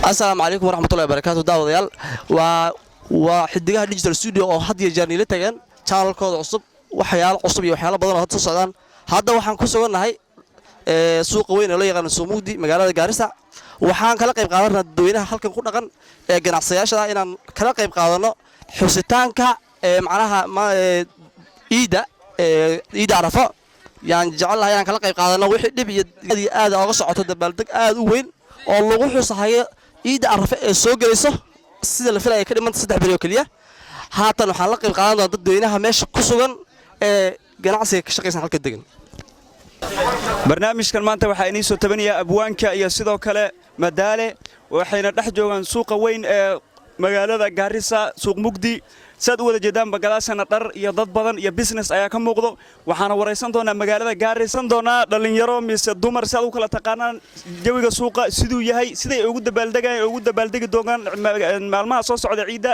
السلام عليكم ورحمة الله وبركاته داوديال وحدقها ديجيتال ستوديو oo had iyo jeer nila tagan channelkooda cusub waxyaalo cusub iyo waxyaalo badan oo hadda socdaan hadda waxaan ku suganahay suuqa weyn ee loo yaqaan Soomudi magaalada Gaarisa waxaan kala qayb qaadanaa dadweynaha halkan ku dhaqan ee ganacsiyaasha inaan kala qayb qaadano xusitaanka macnaha iida Arafo yaan jecelahay inaan kala qayb qaadano wixii dhib iyo aad uga socoto dabaaldeg aad u weyn oo lagu xusahayo iida Arafo ee soo galayso sida la filayo ka dhimanta 3 bari oo kaliya haatan waxaan la qayb qaadan doonaa dadweynaha meesha ku sugan ee ganacsiga ka shaqeysan halka degan barnaamijkan maanta waxa inii soo tabanayaa abwaanka iyo sidoo kale madaale waxayna dhex joogan suuqa weyn ee magaalada Gaarisa suuq Mugdi sad wada jeedaan bagalaasana dhar iyo dad badan iyo business ayaa ka muuqdo waxaana wareysan doonaa magaalada Gaarisa doonaa dhalinyaro mise dumar sad u kala taqaanaan jawiga suuqa siduu yahay siday ugu dabaaldegi doonaan maalmaha soo socda ciida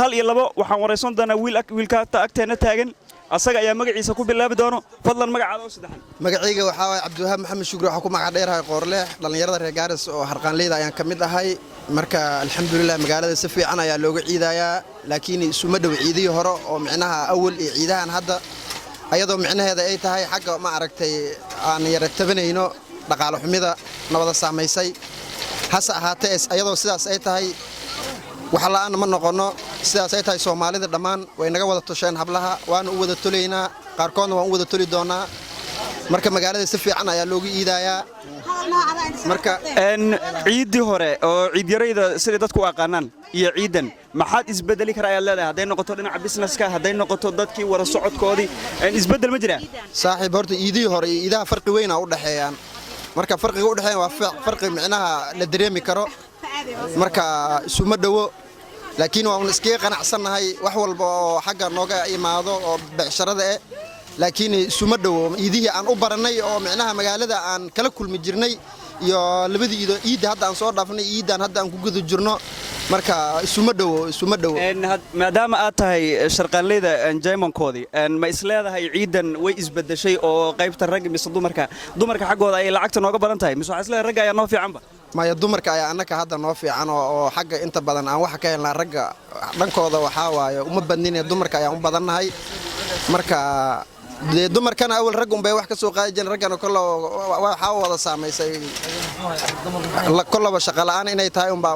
hal iyo labo waxaan wareysan doonaa wiilka agteena taagan asaga ayaa magaciisa ku bilaabi doono fadlan magacaada oo saddexan magacayga waxa waay Cabdiwahaab Maxamed Shukri waxa ku magac dheerahay Qoorleex dhalinyarada reer Gaarisa oo harqaanleyda ayaan kamid ahay marka alxamdulillah magaalada si fiican ayaa looga ciidayaa laakiin isuma dhow ciidii hore oo micnaha awal ee ciidahan hadda ayadoo micnaheeda ay tahay xagga ma aragtay aan yara tabanayno dhaqaale xumida nabada saameysay hasa ahaatee ayadoo sidaas ay tahay waxa la aan ma noqono sidaas ay tahay Soomaalida dhamaan way naga wada tosheen hablaha waan u wada toleynaa qaarkoodna waan u wada toli doonaa marka magaalada si fiican ayaa loogu iidayaa marka ciidii hore oo ciid yarayda sida dadku aqaanaan iyo ciidan maxaad isbedeli karaa ayaa leedahay haday noqoto dhinaca businesska haday noqoto dadkii wara socodkoodii isbedel ma jiraa saaxiib horta ciidii hore iyo ciidaha farqi weyn ah u dhaxeeyaan marka farqiga u dhaxeeya waa farqi micnaha la dareemi karo marka isuma dhawo laakiin waan iska qanacsanahay wax walba oo xagga nooga imaado oo becsharada ah laakiin isuma dhawo iidihii aan u baranay oo micnaha magaalada aan kala kulmi jirnay iyo labadii iida hadda aan soo dhaafnay iidan hadda aan ku gudu jirno marka isuma dhawo maadaama aad tahay sharqaanleyda jaymankoodii ma isleedahay ciidan way isbedeshay oo qaybta rag mise dumarka xaggooda ay lacagta nooga badan tahay mise waxa isleedahay rag ayaa noo fiicanba maya dumarka ayaa annaka hadda noo fiican oo xagga inta badan aan wax ka helnaa ragga dhankooda waxa waaye uma badnin dumarka ayaa u badannahay marka dumarkana awal rag un bay wax ka soo qaadi jireen raggana kullo waxa wada saameysay kullaba shaqo la'aan inay tahay un baa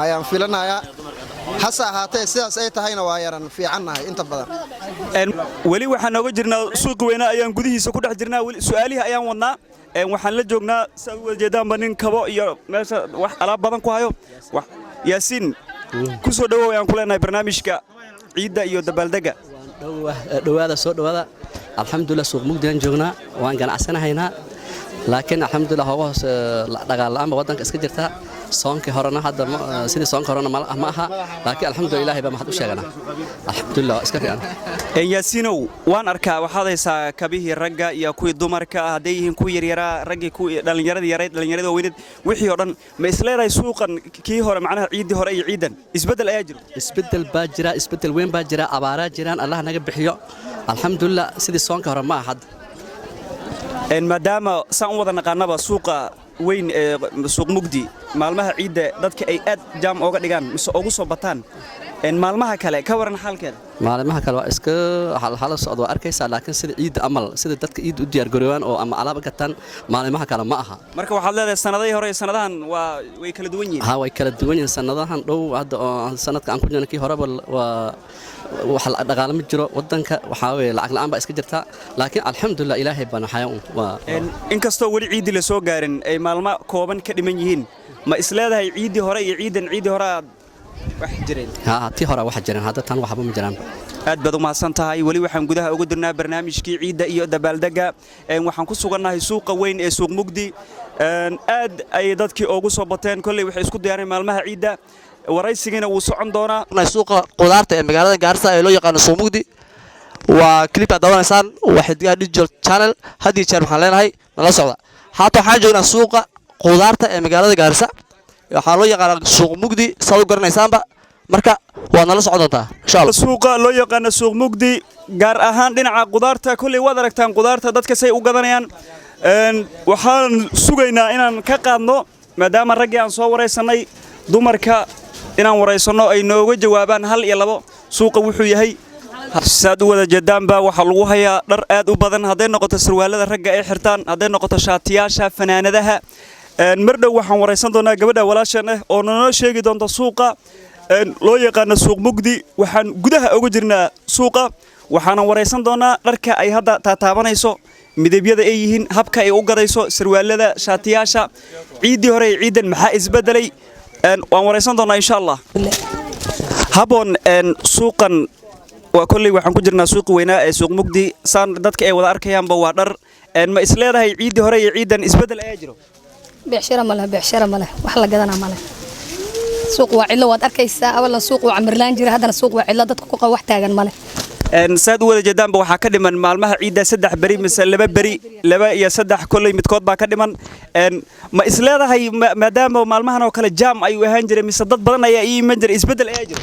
ayaan filanayaa hasa ahaatee sidaas ay tahayna waa yaran fiicannahay inta badan weli waxaan nooga jirnaa suuq weyna ayaan gudihiisa ku dhex jirnaa weli su'aalihi ayaan wadnaa waxaan la joognaa sida wada jeedaanba nin kabo iyo meesha wax alaab badan ku hayo yaasiin ku soo dhawow ayaan ku leenahay barnaamijka ciida iyo dabaaldega dhawaada soo dhawaada alxamdulillah suuq Mugdi aan joognaa waan ganacsanahaynaa laakiin alxamdulillah hoos dhaqaale la'aan wadanka iska jirta soonkii horena hadda sidii soonkii horena ma aha laakiin alxamdulillah ilaahay baa maxad u sheeganaa alxamdulillah iska fiican yaasiinow waan arkaa waxaad haysaa kabihii ragga iyo kuwii dumarka haday yihiin kuwii yaryaraa raggii kuwii dhalinyarada weyneed wixii oo dhan ma isleedahay suuqan kii hore macnaha ciidii hore iyo ciidan isbedel ayaa jiro isbedel baa jira isbedel weyn baa jira abaaraa jiraan allah naga bixiyo alxamdulillah sidii soonkii hore ma aha maadaama saan wada naqaanaba suuqa weyn ee suuq Mugdi maalmaha ciida dadka ay aad jaam uga dhigaan mise ugu soo bataan maalmaha kale ka waran xaalkeeda maalmaha kale waa iska hal socdo arkaysa laakiin sida ciid amal sida dadka ciid u diyaar garoobaan oo ama alaab gataan maalmaha kale ma aha marka waxaad leedahay sanadihii hore sanadahan way kala duwan yihiin way kala duwan yihiin sanadahan dhow hadda sanadka aan ku jirnay kii hore waa wax dhaqaale ma jiro wadanka waxa weey lacag la'aan baa iska jirta laakiin alxamdulillah ilaahay bana xayaan inkastoo wali ciidi la soo gaarin ay maalmo kooban ka dhiman yihiin ma isleedahay ciidi hore iyo ciidi hore wax jireen tii hore wax jireen hadda tan waxba ma jiraan aad baad u mahadsan tahay wali waxaan gudaha ugu dirnaa barnaamijkii ciida iyo dabaaldega waxaan ku sugannahay suuqa weyn ee suuq Mugdi aad ay dadkii ugu soo bateen kulli waxay isku diyaareen maalmaha ciida waraysigina wuu socon doonaa suuqa qudaarta ee magaalada Gaarisa ee loo yaqaan suuq Mugdi waa clip aad daawaneysaan waa xiddiga digital channel hadii jeer waxaan leenahay nala socda haata waxaan joognaa suuqa qudaarta ee magaalada Gaarisa waxaa loo yaqaan suuq Mugdi soo garanaysaanba marka waa nala socon doontaa insha Allah suuqa loo yaqaan suuq Mugdi gaar ahaan dhinaca qudaarta kulli wada aragtaan qudaarta dadka say u gadanayaan waxaan sugaynaa inaan ka qaadno maadaama raggii aan soo waraysanay dumarka inaan waraysano ay nooga jawaabaan hal iyo labo suuqa wuxuu yahay saad u wada jeedaanba waxa lagu hayaa dhar aad u badan haday noqoto sarwaalada ragga ay xirtaan haday noqoto shaatiyaasha fanaanadaha mardhow waxaan waraysan doonaa gabadha walaashan ah oo noo sheegi doonta suuqa loo yaqaan suuq mugdi waxaan gudaha uga jirnaa suuqa waxaan waraysan doonaa dharka ay hadda taabanayso midabyada ay yihiin habka ay u gadayso sarwaalada shaatiyaasha ciidii hore ciidan maxaa isbedelay waan waraysan doonaa insha Allah haboon suuqan waa kulli waxaan ku jirnaa suuq weynaa ee suuq mugdi saan dadka ay wada arkayaanba waa dhar ma isleedahay ciidii hore iyo ciidan isbedel ayaa jiro beecshara male wax la gadana male suuq waa cidlo waad arkaysaa awalan suuq waa camirlaan jira haddana suuq waa cidlo dadku ku qaba wax taagan male saad u wada jeedaanba waxaa ka dhiman maalmaha ciidda 3 bari mise 2 bari 2 iyo 3 kulli midkood baa ka dhiman ma isleedahay maadaama maalmahan oo kale jaam ay u ahaan jireen mise dad badan ayaa ii iman jiray isbedel ayaa jiro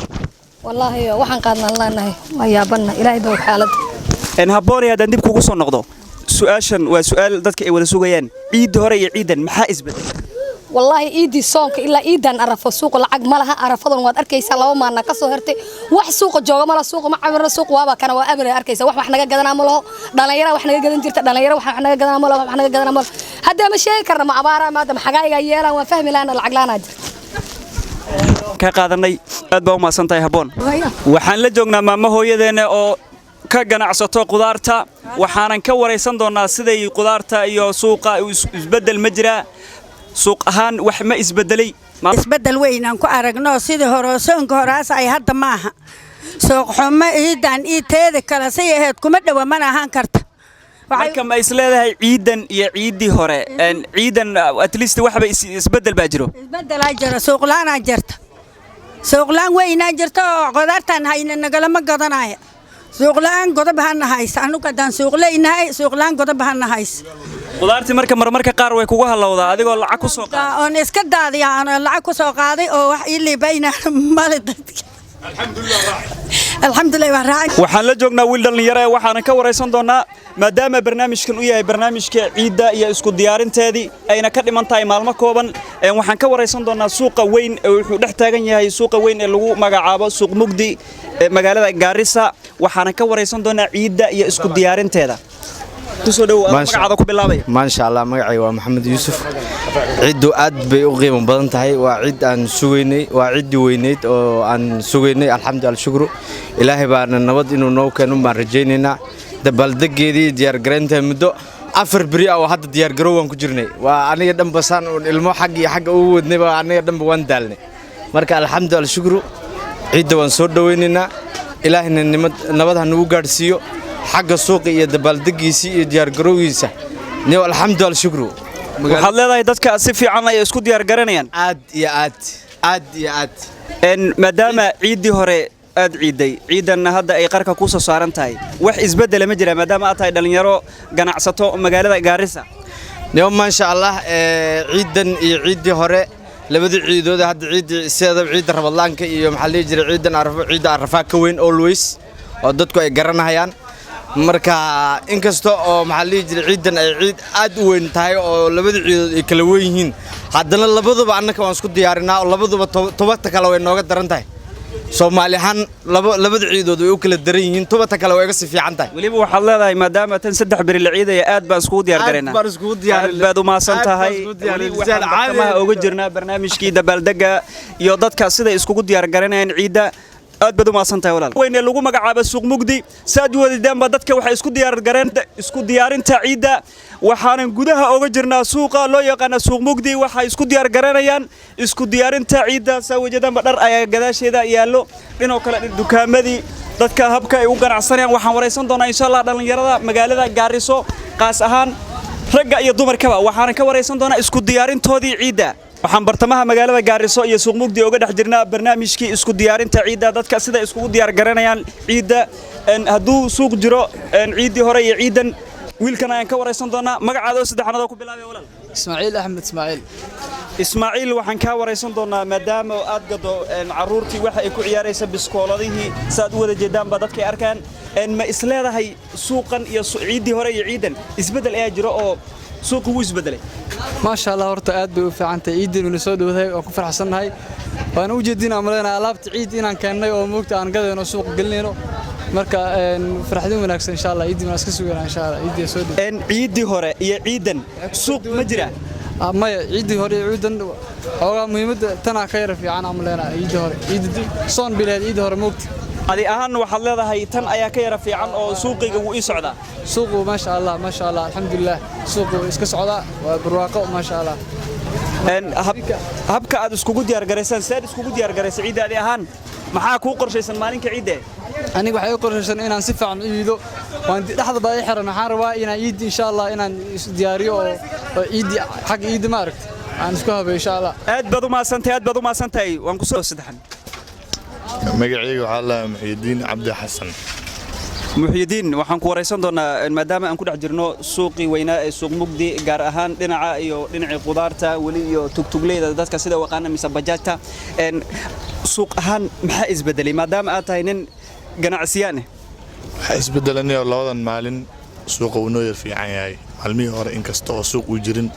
wallaahi waxaan qaadnaan leenahay ma yaabana ilaahay baa xaalad haboon haddaan dib kugu soo noqdo su'aashan waa su'aal dadka ay wada sugayaan ciidii hore iyo ciidan maxaa isbedel wallaahi ciidii soonka ilaa ciidan arafo suuq lacag ma laha arafadan waad arkaysaa laba maalna ka soo hertay wax suuqa jooga ma la suuq ma camirna suuq waaba kana waa amir arkaysaa wax naga gadanaa ma laho dhalinyaro wax naga gadan jirta dhalinyaro wax naga gadanaa ma laho wax naga gadanaa ma hadda ma sheegi karna ma abaara maadam xagaayiga yeelan waan fahmi laana lacag laana jirta ka qaadanay aad baa u maasantahay haboon waxaan la joognaa maamo hooyadeena oo ka ganacsato qudaarta waxaanan ka waraysan doonaa siday qudaarta iyo suuqa isbedel ma jira suuq ahaan wax ma isbedelay isbedel weyn aan ku aragno sidii hore soonka horaas ay hadda maaha suuq xumo ciidan teeda kala say ahayd kuma dhawa mana ahaan karta marka ma isleedahay ciidan iyo ciidii hore ciidan at least waxba isbedel baa jiro isbedel ay jiro suuq laan ay jirto suuq laan weyn ay jirto qudaartan hayna nagala ma gadanaya suuq laan godob han haysa anu kadaan suuq leenahay suuq laan godob han haysa qudaarti marka qaar way kugu halawdaa adigoo lacag ku soo qaaday oo iska daadiya aan lacag ku soo qaaday oo wax ii liibayna male dadka alxamdulillah waxaan la joognaa wiil dhalinyaro ah waxaan ka waraysan doonaa maadaama barnaamijkan uu yahay barnaamijka ciidda iyo isku diyaarinteedii ayna ka dhiman tahay maalmo kooban waxaan ka waraysan doonaa suuqa weyn ee wuxuu dhex taagan yahay suuqa weyn ee lagu magacaabo suuq mugdi magaalada Gaarisa waxaan ka waraysan doonaa ciidda iyo isku diyaarinteeda kusoo dhaw magacaada ku bilaabay ma sha Allah magacay waa Maxamed Yuusuf ciidu aad bay u qiimo badan tahay waa ciid aan sugeynay waa ciid weyneed oo aan sugeynay alxamdulillah shukru ilaahay baana nabad inuu noo keeno ma rajaynaynaa dabaaldegeedii diyaar gareynta muddo 4 bari oo hadda diyaar garow waan ku jirnay waa aniga dhanba saan ilmo xaq iyo xaq u wadnay baa aniga dhanba waan daalnay marka alxamdulillah shukru ciid waan soo dhaweynaynaa ilaahayna nabad ha nagu gaarsiiyo xagga suuqa iyo dabaaldegiisa iyo diyaar garowgiisa niyo alxamdulillah shukru waxaad leedahay dadka si fiican ay isku diyaar garanayaan aad iyo aad maadaama ciidii hore aad ciiday ciidanna hadda ay qarka ku soo saaran tahay wax isbedel ma jira maadaama aad tahay dhalinyaro ganacsato magaalada Gaarisa niyo ma sha Allah ciidan iyo ciidii hore labada ciidood hadda ciid Ramadaanka iyo maxaa la jiray ciidan Arafaa ka weyn always oo dadku ay garanayaan marka inkasta oo maxaa la jiray ciidan ay ciid aad u weyn tahay oo labada ciidood ay kala weyn yihiin haddana labaduba annaka waan isku diyaarinaa oo labaduba tobanka kale way nooga daran tahay Soomaalihan labada ciidood way u kala daran yihiin tobanka kale way iga si fiican tahay waliba waxaad leedahay maadaama tan 3 bari la ciidaya aad baan isku diyaar gareynaa baad u maasan tahay waxaan uga jirnaa barnaamijkii dabaaldega iyo dadka sida isku diyaar gareynayaan ciida aad baad u maasantahay walaal weyne lagu magacaabo suuq mugdi saad wadadeanba dadka waxay isku diyaarinta ciida waxaan gudaha uga jirnaa suuqa loo yaqaan suuq mugdi waxa isku diyaar garanayaan isku diyaarinta ciida saa wadadeanba dhar ay gadaasheeda yaalo dhinoo kale dukaamadii dadka habka ay u ganacsanayaan waxaan waraysan doonaa insha Allah dhalinyarada magaalada Gaariso qaas ahaan ragga iyo dumarkaba waxaan ka waraysan doonaa isku diyaarintoodii ciida waxaan bartamaha magaalada Gaariso iyo suuq mugdi uga dhex jirnaa barnaamijkii isku diyaarinta ciida dadka sida isku diyaar garanayaan ciida haduu suuq jiro ciidii hore iyo ciidan wiilkan ayaan ka waraysan doonaa magacaada saddexaad ku bilaabay walaal Ismaaciil Ahmed Ismaaciil waxaan ka waraysan doonaa maadaama aad gado caruurtii waxa ay ku ciyaaraysa biskooladihii saad u wada jeedaan ba dadka arkaan ma isleedahay suuqan iyo ciidii hore iyo ciidan isbedel ayaa jiro oo suuqu wuu isbedelay maasha Allah horta aad bay u fiicantay ciidina soo dhawday oo ku farxsanahay waan u jeedinaa maleena alaabta ciid inaan keenay oo moogta aan gadayno suuq gelinayno marka farxadin wanaagsan insha Allah ciidina iska sugeynaa insha Allah ciidii soo dhaw ciidii hore iyo ciidan suuq ma jira maya ciidii hore iyo ciidan ooga muhiimada tan ka yar fiican amaleena ciidii hore ciidii soon bilaad ciidii hore moogta adi ahaan waxaad leedahay tan ayaa ka yara fiican oo suuqiga wuu ii socdaa suuqu ma sha Allah alxamdulillah suuqu iska socdaa waa barwaaqo ma sha Allah habka aad iskugu diyaar gareysaan saad iskugu diyaar gareysay ciidda adi ahaan maxaa ku qorshaysan maalinka ciidda aniga waxay u qorshaysan inaan si fiican u iido waan dhaxda baa xiran waxaan rabaa inaan ciid insha Allah inaan diyaariyo oo ciid xaq ciid ma aragtay aan isku habeeyo insha Allah aad baad u maasantahay waan ku soo saddexan magacayga waxaa la Muxyidiin Cabdi Xasan Muxyidiin waxaan ku wareysan doonaa maadaama aan ku dhex jirno suuqii weynaa ee suuq mugdi gaar ahaan dhinaca qudaarta wali iyo tugtugleyda dadka sida waqaana mise bajaajta suuq ahaan maxaa isbedelay maadaama aad tahay nin ganacsiyaan waxaa isbedelanay labadan maalin suuqa uu noo yar fiican yahay maalmihii hore inkasta oo suuq uu jirin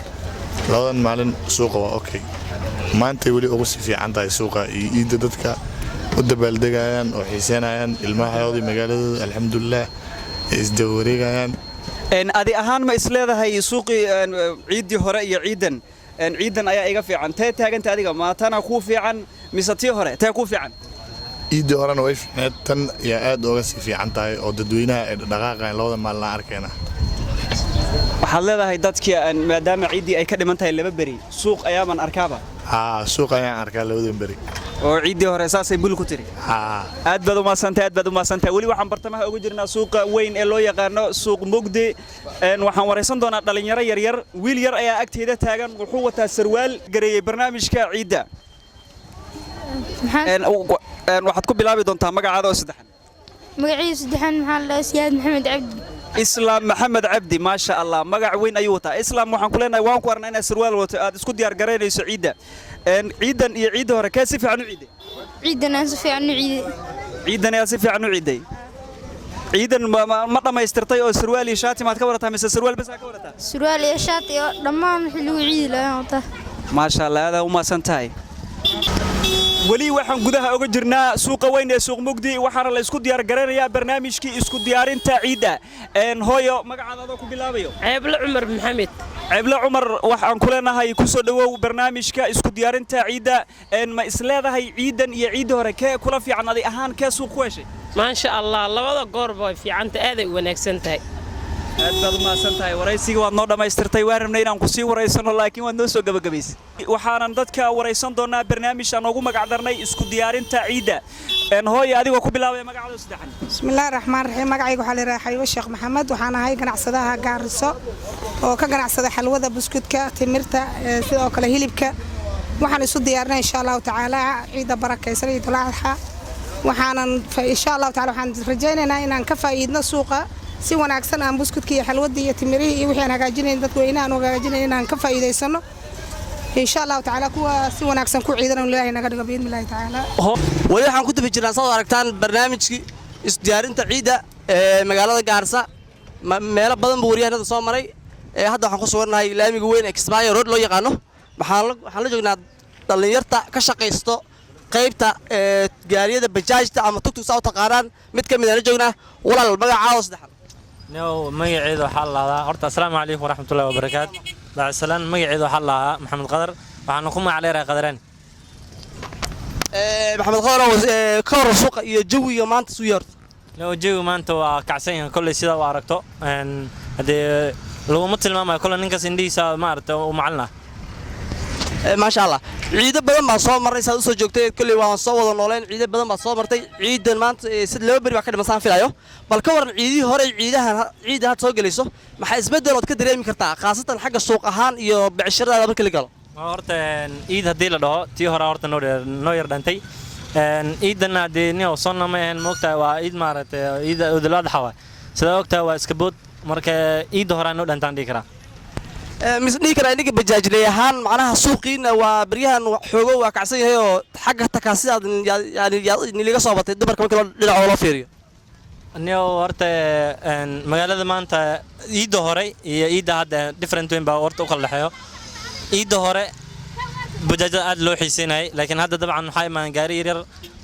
labadan maalin suuqa waa okay maanta wali ugu si fiican tahay suuqa iyo ciidda dadka u dabaaldegayaan oo xiiseynayaan ilmahayoodii magaaladooda alxamdulillah isdaba wareegayaan adi ahaan ma isleedahay suuqii ciidii hore iyo ciidan ayaa iga fiican tee taaganta adiga maatana kuu fiican mise tii hore tee kuu fiican ciidii horena way fiicneed tan ayaa aad uga sii fiican tahay oo dadweynaha ay dhaqaaqayaan labada maalin aan arkayna waxaad leedahay dadkii maadaama ciidii ay ka dhiman tahay laba beri suuq ayaaban arkaaba suuq ayaan arkaa labadan beri oo ciidii hore saasay bul ku tiri aad baad u maasantahay wali waxaan bartamaha uga jirnaa suuqa weyn ee loo yaqaano suuq mugdi waxaan wareysan doonaa dhalinyaro yaryar wiil yar ayaa agteeda taagan wuxuu wataa sarwaal gareeyay barnaamijka ciidda waxaad ku bilaabi doontaa magacaada oo saddexan magaciisa saddexan maxaa la Siyaad Maxamed Cabdi islaam maxamed cabdi ma sha Allah magac weyn ayuu wataa islaam waxaan ku leenahay waan ku arnaa inaad sarwaal wato aad isku diyaar gareynayso ciidda ciidan iyo ciidda hore ka si fiican u ciiday ciidan aan si fiican u ciiday ciidan ayaa si fiican u ciiday ciidan ma dhamaystirtay oo sarwaal iyo shaati maad ka warataa mise sarwaal bas ka warataa sarwaal iyo shaati oo dhammaan wixii lagu ciidi lahaa wataa ma sha Allah aad u maasantahay wali waxaan gudaha uga jirnaa suuqa weyn ee suuq mugdi waxaana la isku diyaar garanayaa barnaamijkii isku diyaarinta ciidda hooyo magacaada ku bilaabayo Ceebla Cumar Maxamed Ceebla Cumar waxaan ku leenahay ku soo dhawow barnaamijka isku diyaarinta ciidda ma isleedahay ciidan iyo ciid hore ka kula fiicnaaday ahaan ka suuq ku heshay ma sha Allah labada goorba way fiicanta aad ay wanaagsan tahay aad baad u maasantahay waraysiga waad noo dhamaystirtay waan rabnay inaan ku sii wareysano laakiin waad noo soo gabagabaysay waxaanan dadka wareysan doonaa barnaamij aan ugu magac darnay isku diyaarinta ciidda hooyo adigoo ku bilaabay magacaada saddexan bismillaahir rahmaanir rahiim magacaygu waxa la yiraahdaa Xaywo Sheekh Maxamed waxaan ahay ganacsadaha Gaariso oo ka ganacsada xalwada buskudka timirta sidoo kale hilibka waxaan isu diyaarinaa insha Allah taala ciidda barakaysan iyo dulaaxa waxaanan insha Allah taala waxaan rajaynaynaa inaan ka faa'iidno suuqa si wanaagsan aan buskudka iyo xalwadii iyo timirihii iyo wixii aan hagaajinayn dadku weynahan hagaajinayn inaan ka faa'iideysano insha Allah taala kuwa si wanaagsan ku ciidan Ilaahay naga dhigo biidmi Ilaahay taala wali waxaan ku tabi jirnaa soo aragtaan barnaamijkii isdiyaarinta ciidda ee magaalada Gaarsa meelo badan buu wariyahanada soo maray hadda waxaan ku sugannahay laamiga weyn ee Kismaayo road loo yaqaano waxaan la joognaa dhalinyarta ka shaqeysto qaybta gaariyada bajaajta ama tugtug soo taqaanaan mid ka mid ah la joognaa walaal magacaada saddexan magaceedu waxa la lahaa horta assalaamu calaykum waraxmatullaahi wabarakaatu baa salaan magaceedu waxa la lahaa maxamed qadar waxaan ku magacleeyahay qadaraan maxamed qadar ka hor suuqa iyo jawiga maanta suu yarto jawiga maanta waa kacsan yahay kulli sida uu aragto hadee laguma tilmaamayo kulli ninkaas indhihiisa maaragtay uu macalna ما شاء الله عيد بدن ما صار مرة سادس وجوكتي كل وان صوّد النولين عيد بدن ما صار مرتي عيد ما سد لو بري بكرة مثلا في الأيو بالكور عيدي هوري عيدها تسوق ليسو ما حيسبدل وتك دريم كرتا خاصة حق السوق أهان يو بعشرة هذا بكل قال horta ciid hadii la dhaho tii hore horta noo yar dhantay ciidana deeni oo soo namayeen moogtaa waa ciid maaragtay ciid udulaad xawa sida ogtaa waa iska bood marka ciid hore noo dhantaan dhigi karaa misdhigi karaa iniga bajaajley ahaan macnaha suuqiina waa baryahan xoogo waa kacsan yahay oo xagga takaasidaad yani niliga soo batay dumarka marka dhinaca loo fiiriyo niyo horta magaalada maanta ciidda hore iyo ciidda hadda different weyn baa horta u kala dhaxeeyo ciidda hore bajaajada aad loo xiiseynayay laakiin hadda dabcan waxaa imaan gaari yaryar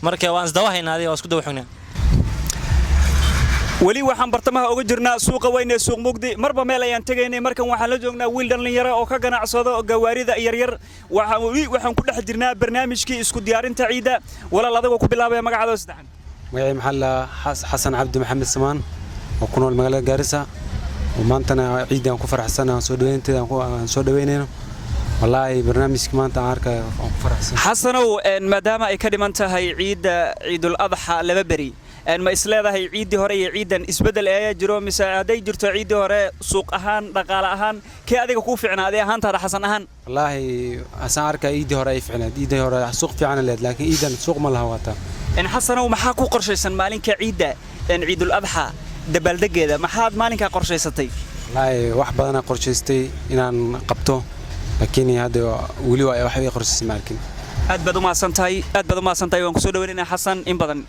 marka waan isdawa haynaaday waa isku dawa xognaa weli waxaan bartamaha uga jirnaa suuqa weyn ee suuq mugdi marba meel ayaan tegaynay markan waxaan la joognaa wiil dhalinyaro oo ka ganacsado gawaarida yaryar waxaan ku dhex jirnaa barnaamijkii isku diyaarinta ciidda walaal adagoo ku bilaabaya magacaada saddexan magacay maxaa la xasan cabdi maxamed samaan oo ku nool magaalada gaarisa oo maantana ciidaan ku faraxsanahay soo dhaweynteeda aan soo dhaweynayno wallaahi barnaamijkii maanta aan arkay aan ku faraxsanahay xasanow maadaama ay ka dhiman tahay ciidul adxa laba beri ma isleedahay ciidii hore iyo ciidan isbedel ayaa jiro mise haday jirto ciidii hore suuq ahaan dhaqaale ahaan kee adiga ku fiicnaaday ahaantaada xasan ahaan wallaahi asaan arkay ciidii hore ay fiicnayd ciidii hore suuq fiican leed laakiin ciidan suuq ma laha wata xasanow maxaa ku qorshaysan maalinka ciidda ciidul adxa dabaaldegeeda maxaad maalinka qorshaysatay wallaahi wax badan aan qorshaystay inaan qabto laakiin hadda wali waa wax ay qorshaysay maalkin aad baad u maasantahay waan ku soo dhaweynaynaa xasan in badan